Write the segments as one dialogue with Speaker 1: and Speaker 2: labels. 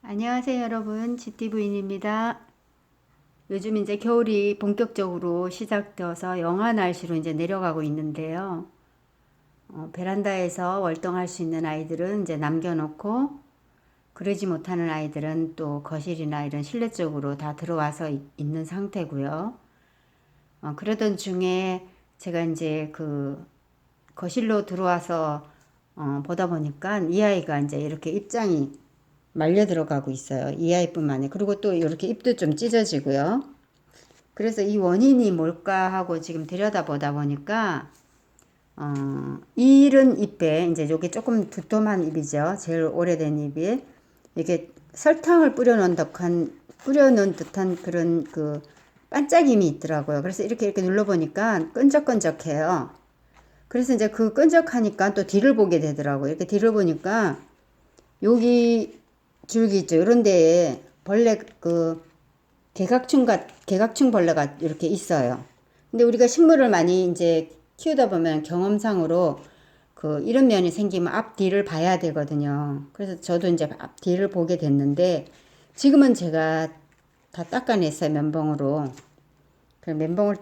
Speaker 1: 안녕하세요 여러분, GT부인입니다. 요즘 이제 겨울이 본격적으로 시작되어서 영하 날씨로 이제 내려가고 있는데요. 베란다에서 월동할 수 있는 아이들은 이제 남겨놓고, 그러지 못하는 아이들은 또 거실이나 이런 실내 쪽으로 다 들어와서 있는 상태고요. 그러던 중에 제가 이제 그 거실로 들어와서 보다 보니까 이 아이가 이제 이렇게 입장이 말려 들어가고 있어요. 이 아이뿐만 아니라. 그리고 또 이렇게 입도 좀 찢어지고요. 그래서 이 원인이 뭘까 하고 지금 들여다보다 보니까 이른 잎에 이제 요게 조금 두툼한 잎이죠. 제일 오래된 잎이 이게 설탕을 뿌려놓은 듯한 그런 그 반짝임이 있더라고요. 그래서 이렇게 눌러보니까 끈적끈적해요. 그래서 이제 그 끈적하니까 또 뒤를 보게 되더라고요. 이렇게 뒤를 보니까 여기 줄기 있죠. 이런 데에 벌레 개각충 벌레가 이렇게 있어요. 근데 우리가 식물을 많이 이제 키우다 보면 경험상으로 이런 면이 생기면 앞뒤를 봐야 되거든요. 그래서 저도 이제 앞뒤를 보게 됐는데 지금은 제가 다 닦아냈어요. 면봉으로. 그 면봉을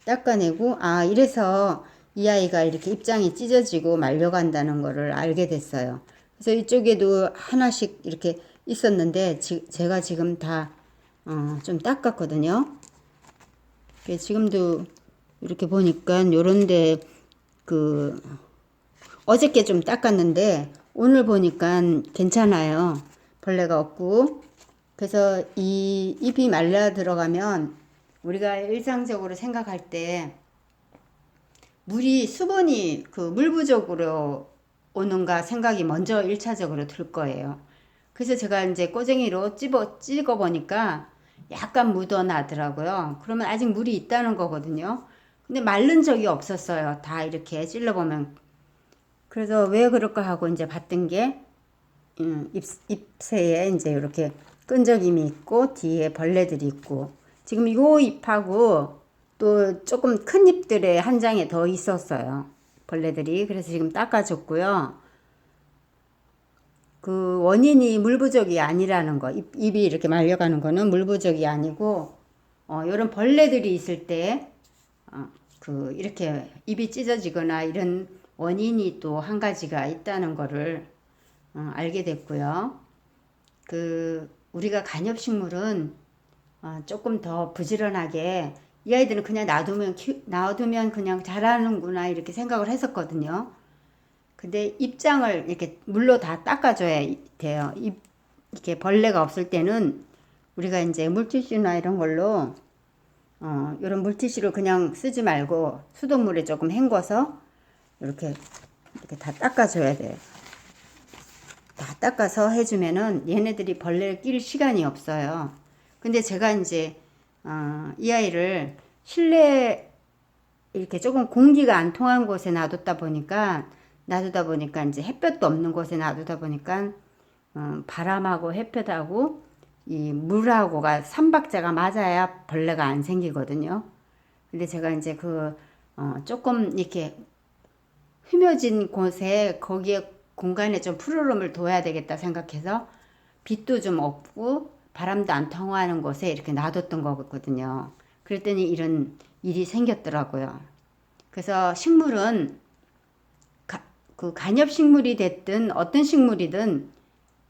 Speaker 1: 닦아내고 이래서 이 아이가 이렇게 입장이 찢어지고 말려간다는 거를 알게 됐어요. 그래서 이쪽에도 하나씩 이렇게 있었는데 제가 지금 다 좀 닦았거든요. 지금도 이렇게 보니까 요런데 그 어저께 좀 닦았는데 오늘 보니까 괜찮아요. 벌레가 없고. 그래서 이 잎이 말라 들어가면 우리가 일상적으로 생각할 때 수분이 물 부족으로 오는가 생각이 먼저 1차적으로 들 거예요. 그래서 제가 이제 꼬쟁이로 찍어 보니까 약간 묻어나더라고요. 그러면 아직 물이 있다는 거거든요. 근데 마른 적이 없었어요. 다 이렇게 찔러보면. 그래서 왜 그럴까 하고 이제 봤던 게, 잎새에 이제 이렇게 끈적임이 있고, 뒤에 벌레들이 있고, 지금 요 잎하고 또 조금 큰 잎들에 한 장에 더 있었어요. 벌레들이. 그래서 지금 닦아줬고요. 그 원인이 물 부족이 아니라는 거, 잎이 이렇게 말려가는 거는 물 부족이 아니고, 이런 벌레들이 있을 때, 이렇게 잎이 찢어지거나 이런 원인이 또 한 가지가 있다는 거를 알게 됐고요. 우리가 관엽식물은 조금 더 부지런하게 이 아이들은 그냥 놔두면 그냥 자라는구나 이렇게 생각을 했었거든요. 근데 입장을 이렇게 물로 다 닦아줘야 돼요. 이렇게 벌레가 없을 때는 우리가 이제 물티슈나 이런 걸로 이런 물티슈를 그냥 쓰지 말고 수돗물에 조금 헹궈서 이렇게 다 닦아줘야 돼요. 다 닦아서 해주면은 얘네들이 벌레를 낄 시간이 없어요. 근데 제가 이제 이 아이를 실내 이렇게 조금 공기가 안 통한 곳에 놔두다 보니까 이제 햇볕도 없는 곳에 놔두다 보니까 바람하고 햇볕하고 이 물하고가 삼박자가 맞아야 벌레가 안 생기거든요. 근데 제가 이제 조금 이렇게 휘며진 곳에 거기에 공간에 좀 푸르름을 둬야 되겠다 생각해서 빛도 좀 없고 바람도 안 통하는 곳에 이렇게 놔뒀던 거거든요. 그랬더니 이런 일이 생겼더라고요. 그래서 식물은 간엽식물이 됐든 어떤 식물이든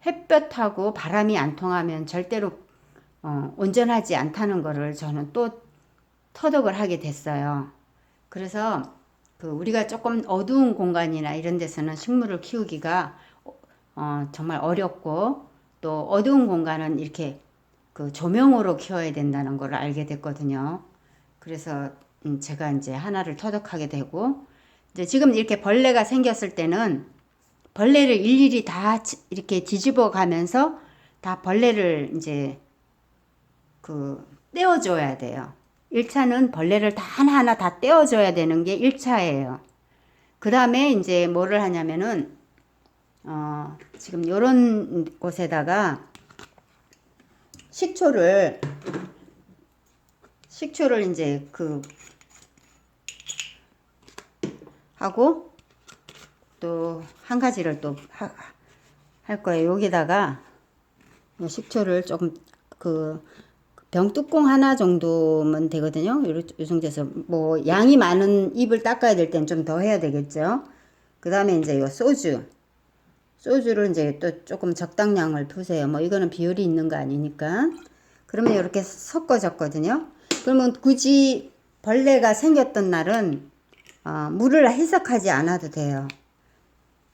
Speaker 1: 햇볕하고 바람이 안 통하면 절대로 온전하지 않다는 거를 저는 또 터득을 하게 됐어요. 그래서 우리가 조금 어두운 공간이나 이런 데서는 식물을 키우기가 정말 어렵고 또 어두운 공간은 이렇게 조명으로 키워야 된다는 걸 알게 됐거든요. 그래서 제가 이제 하나를 터득하게 되고 이제 지금 이렇게 벌레가 생겼을 때는 벌레를 일일이 다 이렇게 뒤집어 가면서 다 벌레를 이제 떼어줘야 돼요. 1차는 벌레를 다 하나하나 다 떼어줘야 되는 게 1차예요. 그 다음에 이제 뭐를 하냐면은, 지금 요런 곳에다가 식초를 이제 하고 또 한 가지를 또 할 거예요. 여기다가 식초를 조금 그 병뚜껑 하나 정도면 되거든요. 요 정도에서 뭐 양이 많은 입을 닦아야 될 땐 좀 더 해야 되겠죠. 그 다음에 이제 요 소주를 이제 또 조금 적당량을 푸세요. 뭐 이거는 비율이 있는 거 아니니까. 그러면 이렇게 섞어졌거든요. 그러면 굳이 벌레가 생겼던 날은 물을 희석하지 않아도 돼요.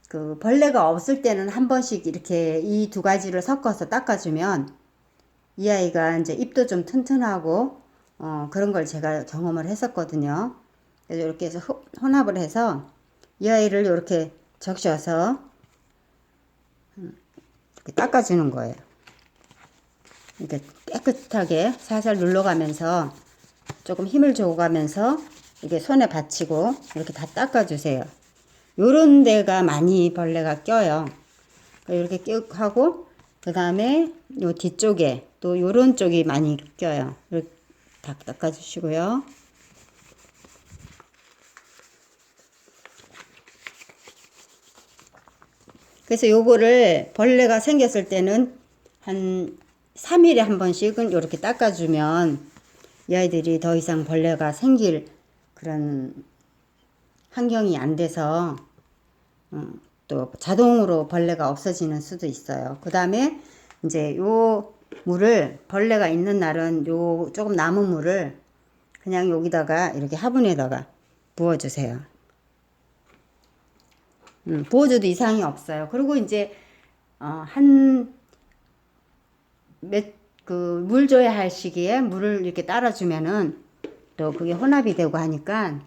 Speaker 1: 그 벌레가 없을 때는 한 번씩 이렇게 이 두 가지를 섞어서 닦아주면 이 아이가 이제 입도 좀 튼튼하고 그런 걸 제가 경험을 했었거든요. 그래서 이렇게 해서 혼합을 해서 이 아이를 이렇게 적셔서 이렇게 닦아주는 거예요. 이렇게 깨끗하게 살살 눌러가면서 조금 힘을 줘가면서 이렇게 손에 받치고 이렇게 다 닦아주세요. 요런 데가 많이 벌레가 껴요. 이렇게 쭉 하고 그 다음에 요 뒤쪽에 또 요런 쪽이 많이 껴요. 이렇게 다 닦아주시고요. 그래서 요거를 벌레가 생겼을 때는 한 3일에 한 번씩은 이렇게 닦아주면 이 아이들이 더 이상 벌레가 생길 그런 환경이 안 돼서 또 자동으로 벌레가 없어지는 수도 있어요. 그 다음에 이제 요 물을 벌레가 있는 날은 요 조금 남은 물을 그냥 여기다가 이렇게 화분에다가 부어주세요. 부어줘도 이상이 없어요. 그리고 이제 한 물 줘야 할 시기에 물을 이렇게 따라주면은 또 그게 혼합이 되고 하니까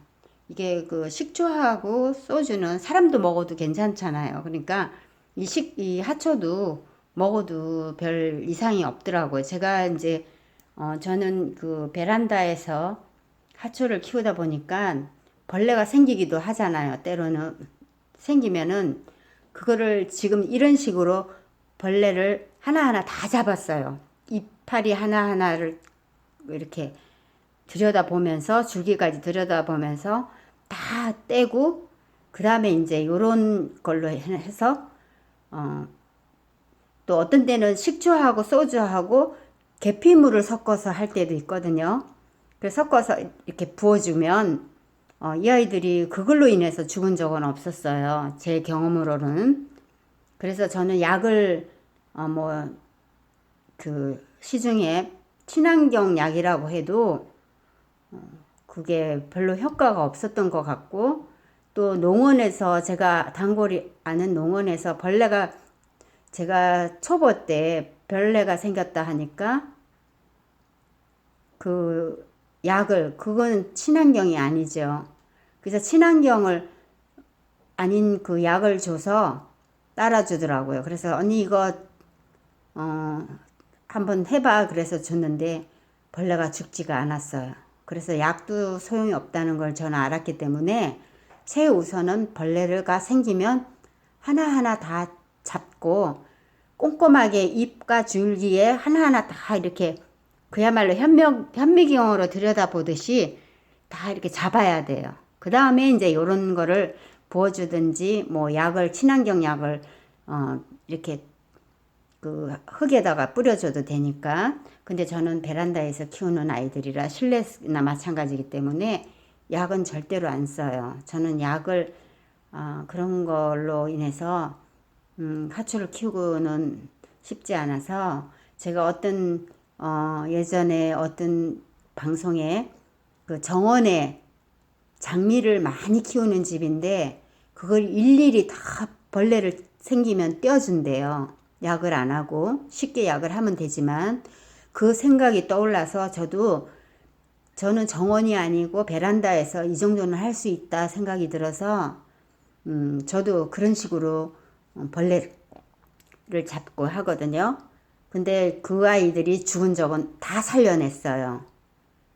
Speaker 1: 이게 그 식초하고 소주는 사람도 먹어도 괜찮잖아요. 그러니까 이 하초도 먹어도 별 이상이 없더라고요. 제가 이제 저는 그 베란다에서 하초를 키우다 보니까 벌레가 생기기도 하잖아요. 때로는 생기면은 그거를 지금 이런 식으로 벌레를 하나하나 다 잡았어요. 이파리 하나하나를 이렇게 들여다보면서 줄기까지 들여다보면서 다 떼고 그 다음에 이제 요런 걸로 해서 또 어떤 때는 식초하고 소주하고 계피물을 섞어서 할 때도 있거든요. 그래서 섞어서 이렇게 부어주면 이 아이들이 그걸로 인해서 죽은 적은 없었어요. 제 경험으로는. 그래서 저는 약을 뭐 그 시중에 친환경 약이라고 해도 그게 별로 효과가 없었던 것 같고 또 농원에서 제가 단골이 아는 농원에서 벌레가 제가 초보 때 벌레가 생겼다 하니까 그 약을 그건 친환경이 아니죠. 그래서 친환경을 아닌 그 약을 줘서 따라주더라고요. 그래서 언니 이거 한번 해봐 그래서 줬는데 벌레가 죽지가 않았어요. 그래서 약도 소용이 없다는 걸 저는 알았기 때문에 최우선은 벌레가 생기면 하나하나 다 잡고 꼼꼼하게 잎과 줄기에 하나하나 다 이렇게 그야말로 현미경으로 들여다보듯이 다 이렇게 잡아야 돼요. 그 다음에 이제 이런 거를 부어주든지 뭐 약을 친환경 약을 이렇게 그 흙에다가 뿌려줘도 되니까. 근데 저는 베란다에서 키우는 아이들이라 실내나 마찬가지이기 때문에 약은 절대로 안 써요. 저는 약을 그런 걸로 인해서 하초를 키우고는 싶지 않아서 제가 어떤 예전에 어떤 방송에 그 정원에 장미를 많이 키우는 집인데 그걸 일일이 다 벌레를 생기면 떼어준대요. 약을 안 하고 쉽게 약을 하면 되지만 그 생각이 떠올라서 저는 정원이 아니고 베란다에서 이 정도는 할 수 있다 생각이 들어서 저도 그런 식으로 벌레를 잡고 하거든요. 근데 그 아이들이 죽은 적은 다 살려냈어요.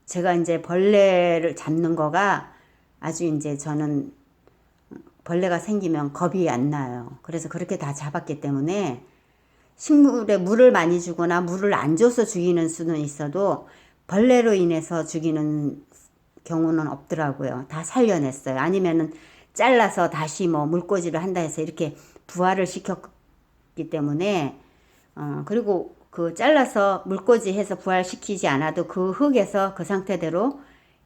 Speaker 1: 제가 이제 벌레를 잡는 거가 아주 이제 저는 벌레가 생기면 겁이 안 나요. 그래서 그렇게 다 잡았기 때문에 식물에 물을 많이 주거나 물을 안 줘서 죽이는 수는 있어도 벌레로 인해서 죽이는 경우는 없더라고요. 다 살려냈어요. 아니면은 잘라서 다시 뭐 물꽂이를 한다 해서 이렇게 부화를 시켰기 때문에 그리고 그 잘라서 물꽂이 해서 부활시키지 않아도 그 흙에서 그 상태대로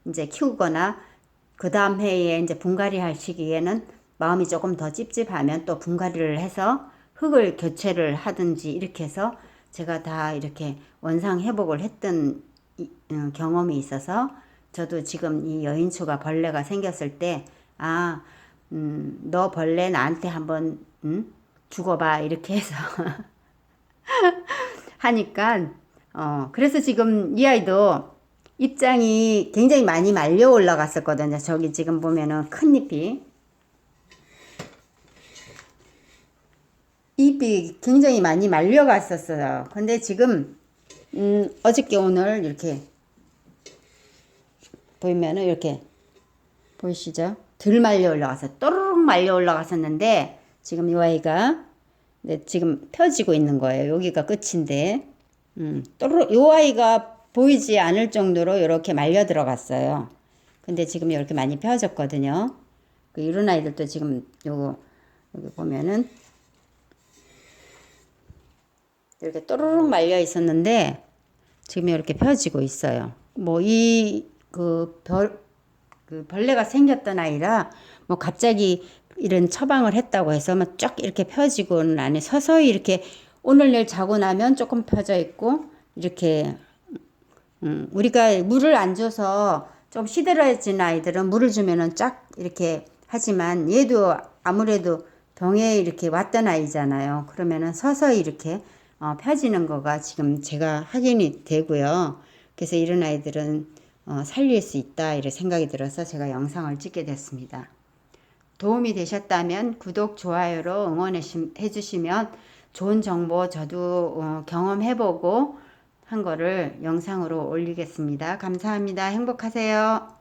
Speaker 1: 이제 키우거나 그 다음 해에 이제 분갈이 할 시기에는 마음이 조금 더 찝찝하면 또 분갈이를 해서 흙을 교체를 하든지 이렇게 해서 제가 다 이렇게 원상 회복을 했던 경험이 있어서 저도 지금 이 여인초가 벌레가 생겼을 때, 아, 너 벌레 나한테 한번, 죽어봐. 이렇게 해서 하니까, 그래서 지금 이 아이도 입장이 굉장히 많이 말려 올라갔었거든요. 저기 지금 보면은 큰 잎이 굉장히 많이 말려 갔었어요. 근데 지금, 어저께 오늘 이렇게 보이면은 이렇게 보이시죠? 덜 말려 올라가서 또르륵 말려 올라갔었는데 지금 이 아이가 네, 지금 펴지고 있는 거예요. 여기가 끝인데 또르륵 이 아이가 보이지 않을 정도로 이렇게 말려 들어갔어요. 근데 지금 이렇게 많이 펴졌거든요. 이런 아이들도 지금 요거 여기 보면은 이렇게 또르륵 말려 있었는데 지금 이렇게 펴지고 있어요. 뭐 그 벌레가 생겼던 아이라 뭐 갑자기 이런 처방을 했다고 해서 막 쫙 이렇게 펴지고는 안 해. 서서히 이렇게 오늘 내일 자고 나면 조금 펴져 있고 이렇게 우리가 물을 안 줘서 좀 시들어진 아이들은 물을 주면은 쫙 이렇게 하지만 얘도 아무래도 병에 이렇게 왔던 아이잖아요. 그러면은 서서히 이렇게 펴지는 거가 지금 제가 확인이 되고요. 그래서 이런 아이들은 살릴 수 있다 이런 생각이 들어서 제가 영상을 찍게 됐습니다. 도움이 되셨다면 구독, 좋아요로 응원해 주시면 좋은 정보 저도 경험해보고 한 거를 영상으로 올리겠습니다. 감사합니다. 행복하세요.